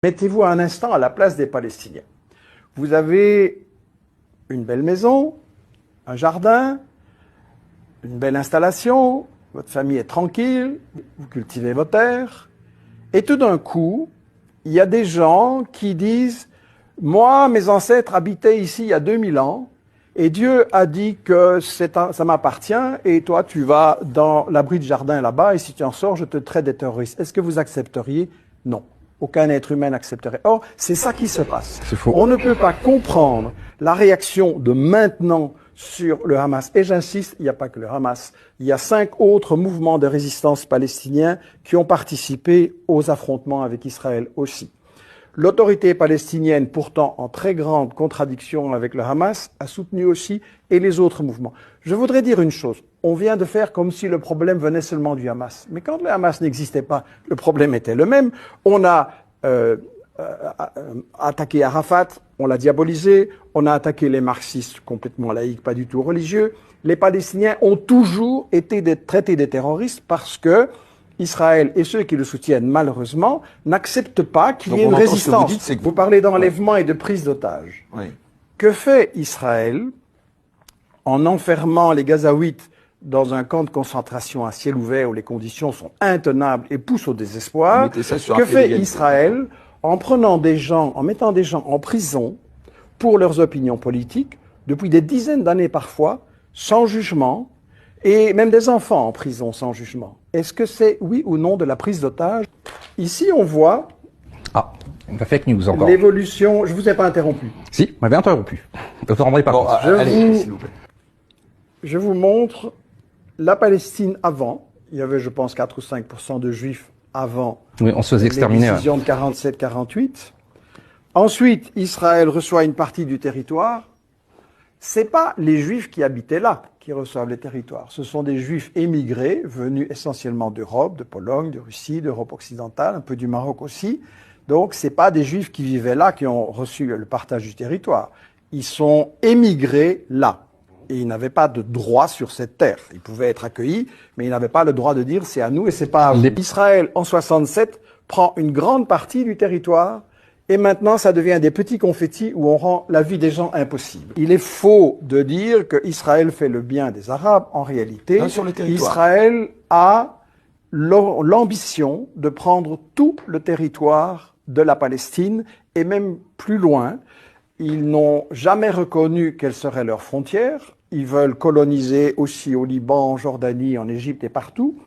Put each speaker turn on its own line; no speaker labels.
Mettez-vous un instant à la place des Palestiniens. Vous avez une belle maison, un jardin, une belle installation, votre famille est tranquille, vous cultivez vos terres, et tout d'un coup, il y a des gens qui disent « Moi, mes ancêtres habitaient ici il y a 2000 ans, et Dieu a dit que ça m'appartient, et toi, tu vas dans l'abri de jardin là-bas, et si tu en sors, je te traite des terroristes. Est-ce que vous accepteriez? Non. Aucun être humain n'accepterait. Or, c'est ça qui se passe. On ne peut pas comprendre la réaction de maintenant sur le Hamas. Et j'insiste, il n'y a pas que le Hamas. Il y a 5 autres mouvements de résistance palestiniens qui ont participé aux affrontements avec Israël aussi. L'autorité palestinienne, pourtant en très grande contradiction avec le Hamas, a soutenu aussi, et les autres mouvements. Je voudrais dire une chose. On vient de faire comme si le problème venait seulement du Hamas. Mais quand le Hamas n'existait pas, le problème était le même. On a attaqué Arafat, on l'a diabolisé, on a attaqué les marxistes complètement laïcs, pas du tout religieux. Les Palestiniens ont toujours été traités des terroristes parce que Israël et ceux qui le soutiennent, malheureusement, n'acceptent pas qu'il y ait une résistance. Vous parlez d'enlèvement et de prise d'otages. Oui. Que fait Israël en enfermant les Gazaouites dans un camp de concentration à ciel ouvert où les conditions sont intenables et poussent au désespoir? Que fait Israël en prenant des gens, en mettant des gens en prison pour leurs opinions politiques, depuis des dizaines d'années parfois, sans jugement, et même des enfants en prison sans jugement? Est-ce que c'est oui ou non de la prise d'otage? Ici, on voit
fake news encore.
L'évolution. Je vous ai pas interrompu.
Si, vous m'avez interrompu. Docteur André, par contre.
Allez, s'il vous plaît. Je vous montre la Palestine avant. Il y avait, je pense, 4 ou 5% de juifs avant.
Oui, on se faisait exterminer.
Les décisions de 47-48. Ensuite, Israël reçoit une partie du territoire. C'est pas les juifs qui habitaient là qui reçoivent les territoires. Ce sont des juifs émigrés, venus essentiellement d'Europe, de Pologne, de Russie, d'Europe occidentale, un peu du Maroc aussi. Donc, c'est pas des juifs qui vivaient là qui ont reçu le partage du territoire. Ils sont émigrés là. Et ils n'avaient pas de droit sur cette terre. Ils pouvaient être accueillis, mais ils n'avaient pas le droit de dire c'est à nous et c'est pas à vous. Israël, en 67, prend une grande partie du territoire. Et maintenant, ça devient des petits confettis où on rend la vie des gens impossible. Il est faux de dire que Israël fait le bien des Arabes. En réalité, Israël a l'ambition de prendre tout le territoire de la Palestine et même plus loin. Ils n'ont jamais reconnu quelles seraient leurs frontières. Ils veulent coloniser aussi au Liban, en Jordanie, en Égypte et partout.